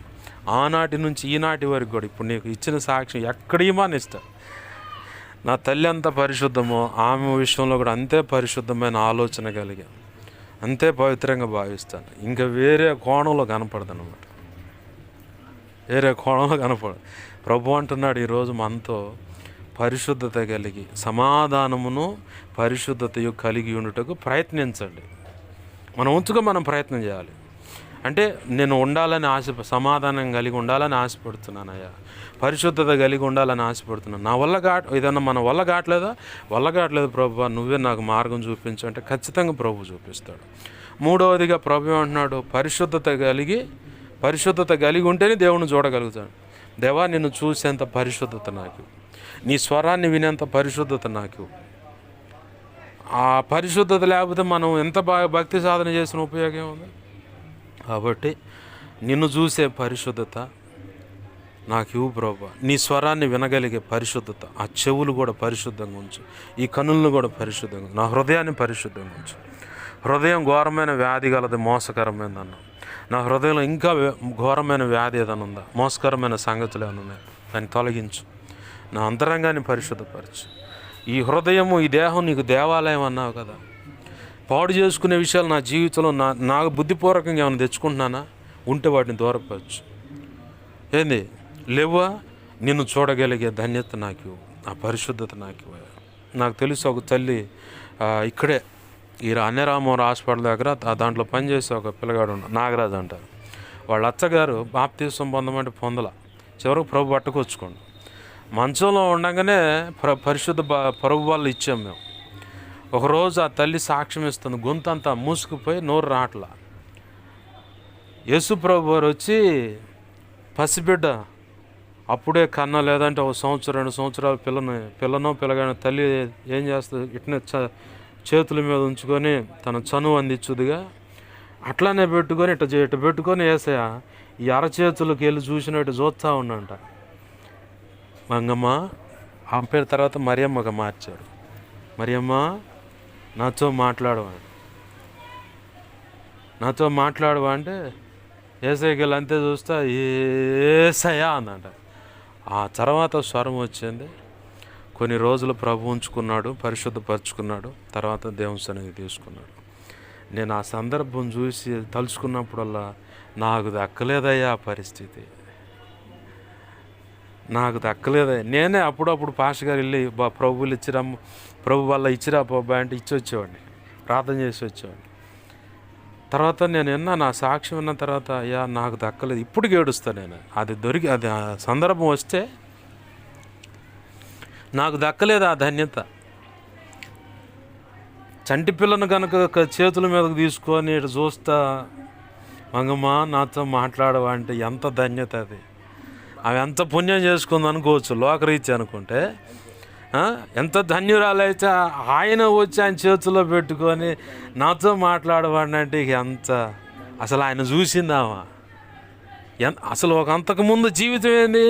ఆనాటి నుంచి ఈనాటి వరకు కూడా ఇప్పుడు నీకు ఇచ్చిన సాక్ష్యం ఎక్కడీమాని ఇస్తా. నా తల్లి ఎంత పరిశుద్ధమో ఆమె విషయంలో కూడా అంతే పరిశుద్ధమైన ఆలోచన కలిగా, అంతే పవిత్రంగా భావిస్తాను. ఇంకా వేరే కోణంలో కనపడదన్నమాట, ప్రభు అంటున్నాడు ఈరోజు మనతో పరిశుద్ధత కలిగి సమాధానమును పరిశుద్ధతయు కలిగి ఉండుటకు ప్రయత్నించండి. మనం ప్రయత్నం చేయాలి. అంటే నేను ఉండాలని సమాధానం కలిగి ఉండాలని ఆశపడుతున్నానయ్యా, పరిశుద్ధత కలిగి ఉండాలని ఆశపడుతున్నాను. నా వల్ల ఏదన్నా మన వల్ల కావట్లేదు ప్రభు, నువ్వే నాకు మార్గం చూపించు అంటే ఖచ్చితంగా ప్రభు చూపిస్తాడు. మూడవదిగా ప్రభు అంటున్నాడు పరిశుద్ధత కలిగి ఉంటేనే దేవుని చూడగలుగుతాడు. దేవా, నిన్ను చూసేంత పరిశుద్ధత నాకు, నీ స్వరాన్ని వినేంత పరిశుద్ధత నాకు. ఆ పరిశుద్ధత లేకపోతే మనం ఎంత భక్తి సాధన చేసిన ఉపయోగం ఉంది. కాబట్టి నిన్ను చూసే పరిశుద్ధత నాకు ఇవ్వు ప్రభు. నీ స్వరాన్ని వినగలిగే పరిశుద్ధత, ఆ చెవులు కూడా పరిశుద్ధంగా ఉంచు, ఈ కనులను కూడా పరిశుద్ధంగా, నా హృదయాన్ని పరిశుద్ధంగా ఉంచు. హృదయం ఘోరమైన వ్యాధి గలది, మోసకరమైనది అన్నా. నా హృదయంలో ఇంకా ఘోరమైన వ్యాధి ఏదైనా ఉందా, మోసకరమైన సంగతులు ఏమైనా ఉన్నాయి, దాన్ని తొలగించు. నా అంతరంగాన్ని పరిశుద్ధపరచు. ఈ హృదయము ఈ దేహం నీకు దేవాలయం అన్నావు కదా. పాడు చేసుకునే విషయాలు నా జీవితంలో నాకు బుద్ధిపూర్వకంగా ఏమైనా తెచ్చుకుంటున్నానా, ఉంటే వాటిని దూరపరచు. లేవా, నిన్ను చూడగలిగే ధన్యత నాకు, ఆ పరిశుద్ధత నాకు. నాకు తెలుసు ఒక తల్లి ఇక్కడే ఈ అన్యరామవరం హాస్పిటల్ దగ్గర దాంట్లో పనిచేసే ఒక పిల్లగాడు నాగరాజు అంటారు. వాళ్ళ అత్తగారు బాప్తీసం పొందమంటే పొందల, చివరికి ప్రభు పట్టుకొచ్చుకోండి. మంచంలో ఉండగానే పరిశుద్ధ ప్రభు వాళ్ళు ఇచ్చాం మేము. ఒకరోజు ఆ తల్లి సాక్ష్యం ఇస్తుంది, గొంతంతా మూసుకుపోయి నోరు రాట్లా. యేసు ప్రభు వారు వచ్చి, పసిబిడ్డ అప్పుడే కన్నా, లేదంటే 1 సంవత్సరం 2 సంవత్సరాల పిల్లగాని తల్లి ఏం చేస్తుంది, ఇట్నే చేతుల మీద ఉంచుకొని తన చనువు అందించుదిగా, అట్లానే పెట్టుకొని ఇట్ట పెట్టుకొని యేసయ్య ఈ అరచేతులకు వెళ్ళి చూసినట్టు చూస్తూ ఉన్నంట. మంగమ్మ, ఆ పేరు తర్వాత మరియమ్మగా మార్చాడు. మరియమ్మ, నాతో మాట్లాడవా అంటే యేసయ్యకి వెళ్ళి అంతే చూస్తా యేసయ్యా అందంట. ఆ తర్వాత స్వరం వచ్చింది. కొన్ని రోజులు ప్రభు ఉంచుకున్నాడు, పరిశుద్ధపరచుకున్నాడు, తర్వాత దేవుని సన్నిధికి తీసుకున్నాడు. నేను ఆ సందర్భం చూసి తలుచుకున్నప్పుడల్లా నాకు దక్కలేదయ్యా ఆ పరిస్థితి, నాకు దక్కలేదయ్యా. నేనే అప్పుడప్పుడు పాస్టర్ గారు వెళ్ళి ప్రభువులు ఇచ్చిరా, ప్రభు వల్ల ఇచ్చిరా బాబా అంటే ఇచ్చి వచ్చేవాడిని, ప్రార్థన చేసి వచ్చేవాడిని. తర్వాత నేను నా సాక్ష్యం విన్న తర్వాత అయ్యా నాకు దక్కలేదు, ఇప్పటికి ఏడుస్తాను నేను. అది ఆ సందర్భం వస్తే నాకు దక్కలేదు ఆ ధన్యత. చంటి పిల్లను కనుక చేతుల మీదకు తీసుకొని ఇటు చూస్తా, మంగమ్మ నాతో మాట్లాడవా అంటే ఎంత ధన్యత అది. ఆమె ఎంత పుణ్యం చేసుకుంది అనుకోవచ్చు లోకరీత్యా అనుకుంటే. ఎంత ధన్యురాలైతే ఆయన వచ్చి ఆయన చేతుల్లో పెట్టుకొని నాతో మాట్లాడవాడినంటే ఎంత, అసలు ఆయన చూసిందామా అసలు ఒక అంతకుముందు జీవితం ఏంది.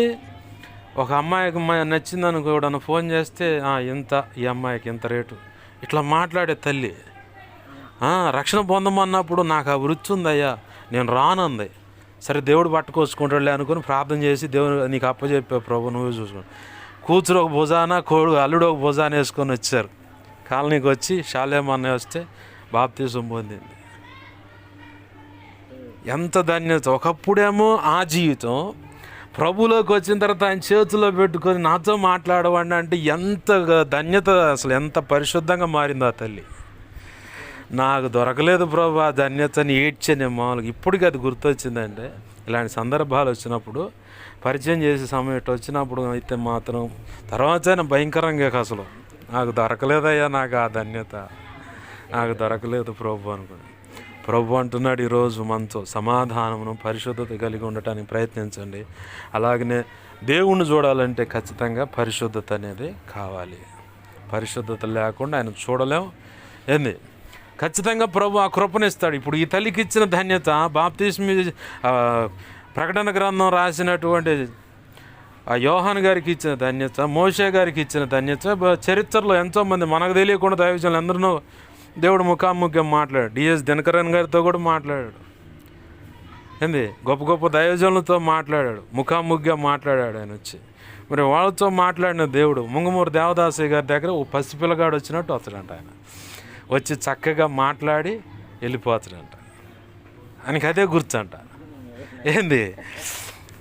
ఒక అమ్మాయికి నచ్చింది అనుకోవడానికి ఫోన్ చేస్తే ఇంత, ఈ అమ్మాయికి ఇంత రేటు, ఇట్లా మాట్లాడే తల్లి. రక్షణ పొందమన్నప్పుడు నాకు ఆ వృత్తి ఉందయ్యా, నేను రానుంది. సరే దేవుడు పట్టుకొచ్చుకుంటాడులే అనుకుని ప్రార్థన చేసి దేవుడు నీకు అప్పచెప్పా ప్రభు నువ్వే చూసుకోండి. కూతురు ఒక భుజాన, అల్లుడు ఒక భుజాన వేసుకొని వచ్చారు. కాలనీకి వచ్చి షాలేమన్న వస్తే బాప్తిజం పొందింది. ఎంత ధన్యత. ఒకప్పుడేమో ఆ జీవితం, ప్రభులోకి వచ్చిన తర్వాత ఆయన చేతిలో పెట్టుకొని నాతో మాట్లాడవాడిని అంటే ఎంత ధన్యత, అసలు ఎంత పరిశుద్ధంగా మారింది ఆ తల్లి. నాకు దొరకలేదు ప్రభు ఆ ధన్యతని ఏడ్చాను మామూలుగా. ఇప్పటికీ అది గుర్తొచ్చిందంటే, ఇలాంటి సందర్భాలు వచ్చినప్పుడు, పరిచయం చేసే సమయం ఇట్లా వచ్చినప్పుడు అయితే మాత్రం తర్వాత భయంకరంగా అసలు నాకు దొరకలేదయ్యా, నాకు ఆ ధన్యత నాకు దొరకలేదు ప్రభు అనుకోండి. ప్రభు అంటున్నాడు ఈరోజు మనతో, సమాధానమును పరిశుద్ధత కలిగి ఉండటానికి ప్రయత్నించండి. అలాగనే దేవుణ్ణి చూడాలంటే ఖచ్చితంగా పరిశుద్ధత అనేది కావాలి. పరిశుద్ధత లేకుండా ఆయన చూడలేం. ఏంది ఖచ్చితంగా ప్రభు ఆ కృపనిస్తాడు. ఇప్పుడు ఈ తల్లికి ఇచ్చిన ధన్యత, బాప్తిస్మ ప్రకటన గ్రంథం రాసినటువంటి ఆ యోహాన్ గారికి ఇచ్చిన ధన్యత, మోషే గారికి ఇచ్చిన ధన్యత, చరిత్రలో ఎంతోమంది మనకు తెలియకుండా దైవజనులు అందరూ దేవుడు ముఖాముఖిగా మాట్లాడాడు. డిఎస్ దినకరన్ గారితో కూడా మాట్లాడాడు. ఏంది గొప్ప గొప్ప దైవజనులతో మాట్లాడాడు, ముఖాముఖిగా మాట్లాడాడు ఆయన వచ్చి. మరి వాళ్ళతో మాట్లాడిన దేవుడు ముంగమూరు దేవదాసయ్య గారి దగ్గర ఓ పసిపిల్లగాడు వచ్చినట్టు వస్తాడంట. ఆయన వచ్చి చక్కగా మాట్లాడి వెళ్ళిపోతాడంట. ఆయనకి అదే గుర్తంట. ఏంది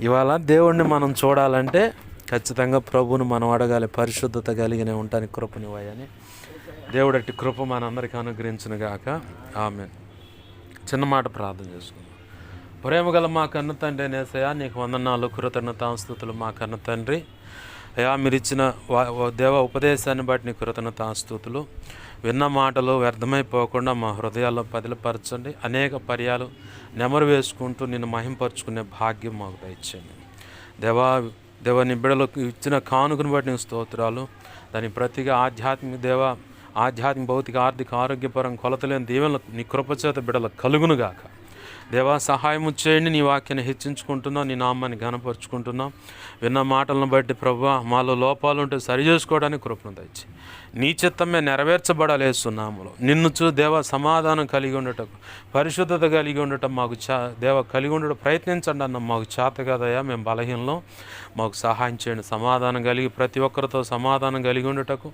ఇవాళ దేవుణ్ణి మనం చూడాలంటే ఖచ్చితంగా ప్రభువుని మనం అడగాలి, పరిశుద్ధత కలిగిన ఉండటానికి కృపనివ్వని. దేవుడు అట్టి కృప మనందరికీ అనుగ్రహించును గాక. ఆమేన్. చిన్న మాట ప్రార్థన చేసుకుందాం. ప్రేమ గల మా కన్న తండ్రి నేసయ్యా, నీకు వందనాలు, కృతజ్ఞతాస్తుతులు మా కన్న తండ్రి. అయ్యా మీరు ఇచ్చిన దేవ ఉపదేశాన్ని బట్టి నీ కృతజ్ఞతాస్తుతులు. విన్న మాటలు వ్యర్థమైపోకుండా మా హృదయాల్లో పదిలపరచండి. అనేక పర్యాలు నెమరు వేసుకుంటూ నిన్ను మహింపరుచుకునే భాగ్యం మాకు దయచేయండి. దేవ నీ బిడ్డలకు ఇచ్చిన కానుకను బట్టి నీకు స్తోత్రాలు. దాని ప్రతిగా ఆధ్యాత్మిక భౌతిక ఆర్థిక ఆరోగ్యపరం కొలతలేని దీవెనలు నీ కృపచేత బిడ్డలకు కలుగునుగాక. దేవా సహాయము చేయండి. నీ వాక్యాన్ని హెచ్చించుకుంటున్నాం, నీ నామాన్ని ఘనపరుచుకుంటున్నాం. విన్న మాటలను బట్టి ప్రభువా మాలో లోపాలు ఉంటే సరి చేసుకోవడానికి కృపను దయచి నీ చిత్తమే నెరవేర్చబడాలి యేసునామములో. నిన్ను దేవ సమాధానం కలిగి ఉండటకు, పరిశుద్ధత కలిగి ఉండటం మాకు దేవ కలిగి ఉండటం ప్రయత్నించండి అన్న. మాకు చేత కదయ్యా, మేము బలహీనలో, మాకు సహాయం చేయండి. సమాధానం కలిగి ప్రతి ఒక్కరితో సమాధానం కలిగి ఉండటకు,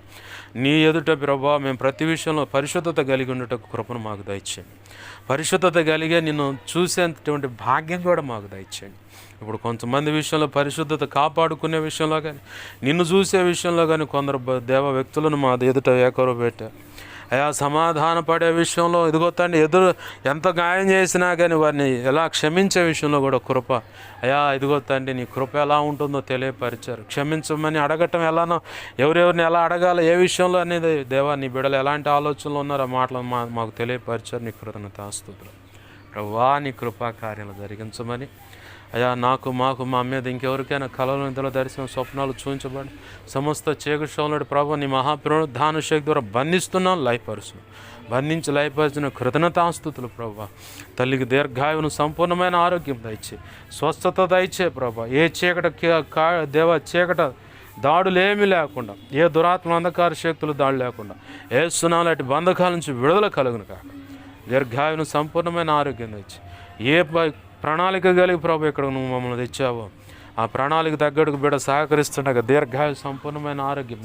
నీ ఎదుట ప్రభువా మేము ప్రతి విషయంలో పరిశుద్ధత కలిగి ఉండటకు కృపను మాకు దయచేయండి. పరిశుద్ధత కలిగే నిన్ను చూసేటువంటి భాగ్యం కూడా మాకు దయచేయండి. ఇప్పుడు కొంతమంది విషయంలో పరిశుద్ధత కాపాడుకునే విషయంలో కానీ, నిన్ను చూసే విషయంలో కానీ కొందరు దేవ వ్యక్తులను మా ఎదుట ఏకరు పెట్టారు. అయా సమాధాన పడే విషయంలో ఇదిగొత్తండి, ఎంత గాయం చేసినా కానీ వారిని ఎలా క్షమించే విషయంలో కూడా కృప అయా ఇదిగొత్తండి నీ కృప ఎలా ఉంటుందో తెలియపరిచారు. క్షమించమని అడగటం ఎలానో, ఎవరెవరిని ఎలా అడగాలో ఏ విషయంలో అనేది దేవా నీ బిడ్డలు ఎలాంటి ఆలోచనలు ఉన్నారో ఆ మాటలు మాకు తెలియపరిచారు. నీ కృతజ్ఞతాస్తుతులు ప్రభువా. నీ కృపా కార్యాలు జరిగించమని అయ్యా మాకు మా మీద ఇంకెవరికైనా కళలు ఇంతలో దర్శనం స్వప్నాలు చూపించబడి సమస్త చీకటి ప్రభు నీ మహాపునరుద్ధాన శక్తి ద్వారా బంధిస్తున్నాం, బంధించి లయపరిచిన కృతజ్ఞతాస్తుతులు ప్రభు. తల్లికి దీర్ఘాయువును సంపూర్ణమైన ఆరోగ్యం దయచే, స్వస్థత దయచే ప్రభు. ఏ చీకట దాడులు ఏమీ లేకుండా, ఏ దురాత్మ అంధకార శక్తులు దాడు లేకుండా, ఏ సునాలాంటి బంధకాల నుంచి విడుదల కలుగును కాక. దీర్ఘాయువును సంపూర్ణమైన ఆరోగ్యం దయచే. ఏ ప్రణాళిక కలిగి ప్రభు ఇక్కడ నువ్వు మమ్మల్ని తెచ్చావో ఆ ప్రణాళిక తగ్గట్టుకు బిడ్డ సహకరిస్తుండగా దీర్ఘాయు సంపూర్ణమైన ఆరోగ్యం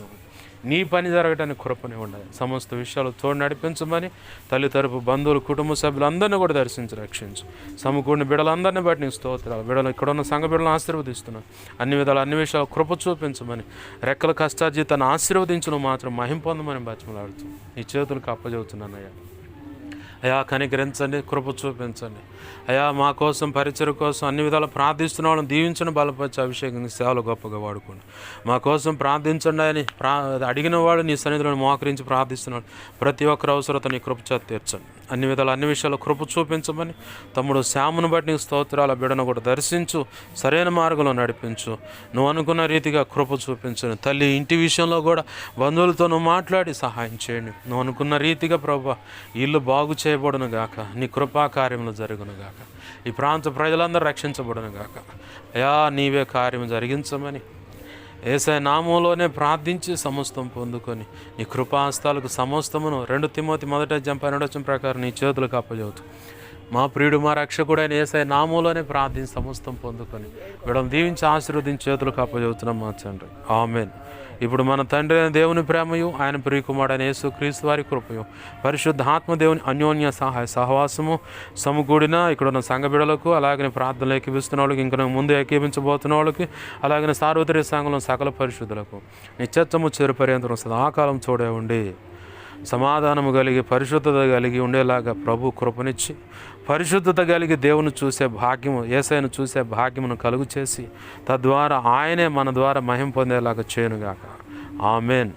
నీ పని జరగడానికి కృపని ఉండాలి. సమస్త విషయాలు తోడు నడిపించమని తల్లి తరపు బంధువులు, కుటుంబ సభ్యులందరినీ కూడా దర్శించి రక్షించు. సమకూడిన బిడ్డలందరినీ బట్టి నీకు స్తోత్రాలు. బిడ్డలు ఇక్కడ ఉన్న సంఘ బిడ్డలను ఆశీర్వదిస్తున్నాను. అన్ని విధాలు అన్ని విషయాలు కృప చూపించమని, రెక్కల కష్టార్జితాన్ని ఆశీర్వదించను మాత్రం మహిం పొందమని బతిమలాడుతూ నీ చేతులకు అప్పచెబుతున్నానయ్యా. అయా కనికరించండి, కృప చూపించండి. అయా మా కోసం, పరిచయ కోసం అన్ని విధాలు ప్రార్థిస్తున్న వాళ్ళని దీవించండి, బలపరిచి అభిషేకం సేవలు గొప్పగా వాడుకోండి. మా కోసం ప్రార్థించండి అని అడిగిన వాడు నీ సన్నిధిలో మోకరించి ప్రార్థిస్తున్నాడు. ప్రతి ఒక్కరి అవసరత నీ కృప చేత తీర్చండి. అన్ని విధాలు అన్ని విషయాలు కృప చూపించమని తమ్ముడు శ్యామును బట్టి నీకు స్తోత్రాల. బిడ్డను కూడా దర్శించు, సరైన మార్గంలో నడిపించు. నువ్వు అనుకున్న రీతిగా కృప చూపించండి. తల్లి ఇంటి విషయంలో కూడా బంధువులతో నువ్వు మాట్లాడి సహాయం చేయండి. నువ్వు అనుకున్న రీతిగా ప్రభువా ఇల్లు బాగు చేయబడును గాక, నీ కృపా కార్యములు జరుగును గాక, ఈ ప్రాంత ప్రజలందరూ రక్షించబడును గాక. అయా నీవే కార్యం జరిగించమని యేసయ్య నామంలోనే ప్రార్థించి సమస్తం పొందుకొని నీ కృపాహస్తాలకు సమస్తమును 2 తిమోతి 1:12 ప్రకారం నీ చేతులకు అప్పచెబుతూ మా ప్రియుడు మా రక్షకుడైన యేసయ్య నామంలోనే ప్రార్థించి సమస్తం పొందుకొని వీళ్ళని దీవించి ఆశీర్వదించి చేతులకు అప్పచెబుతున్నాం మా తండ్రి. ఆమేన్. ఇప్పుడు మన తండ్రి అయిన దేవుని ప్రేమయు, ఆయన ప్రియకుమారుడైన యేసు క్రీస్తు వారి కృపయు, పరిశుద్ధాత్మ దేవుని అన్యోన్య సహాయ సహవాసము సమకూడిన ఇక్కడున్న సంఘ బిడ్డలకు, అలాగే ప్రార్థనలు ఏకీపిస్తున్న వాళ్ళకి, ఇంకా ముందు ఏకీపించబోతున్న వాళ్ళకి, అలాగే సార్వత్రిక సంఘంలో సకల పరిశుద్ధులకు నిత్యత్వము చేరుపర్యంతరం సదాకాలం చూడే ఉండి సమాధానము కలిగి పరిశుద్ధత కలిగి ఉండేలాగా ప్రభు కృపనిచ్చి, పరిశుద్ధత కలిగి దేవుని చూసే భాగ్యము, యేసయ్యను చూసే భాగ్యమును కలుగు చేసి తద్వారా ఆయనే మన ద్వారా మహిమ పొందేలాగా చేయనుగాక. ఆమెన్.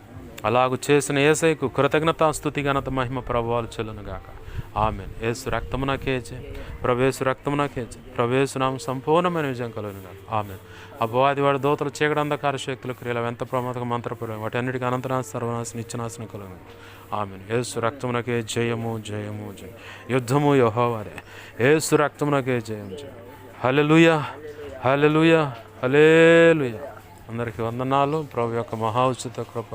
అలాగూ చేసిన యేసయ్యకు కృతజ్ఞతాస్తుతి ఘనత మహిమ ప్రభావాలు చెల్లునుగాక. ఆమెన్. యేసు రక్తమునకేచే ప్రవేశు రక్తమునకేచే ప్రవేశనామ సంపూర్ణమైన విజయం కలుగునుగాక. ఆమెన్. అపవాది వాడి దోతలు చీకటి అంధకార శక్తుల క్రియలు ఎంత ప్రమాదక మంత్రపూర్వం వాటి అన్నిటికీ అనంతనాశ సర్వనాశ నిత్యనాశనం కలుగును. ఆమెన్. యేసు రక్తమునకే జయము జయము జయం. యుద్ధము యెహోవాదే. యేసు రక్తమునకే జయం జయం. హల్లెలూయా హల్లెలూయా హల్లెలూయా. అందరికీ వందనాలు. ప్రభు యొక్క మహా ఉచిత కృప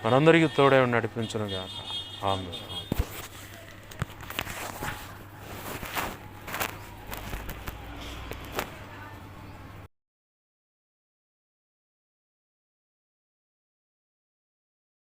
మనందరికీ తోడే నడిపించునుగాక. ఆమెన్.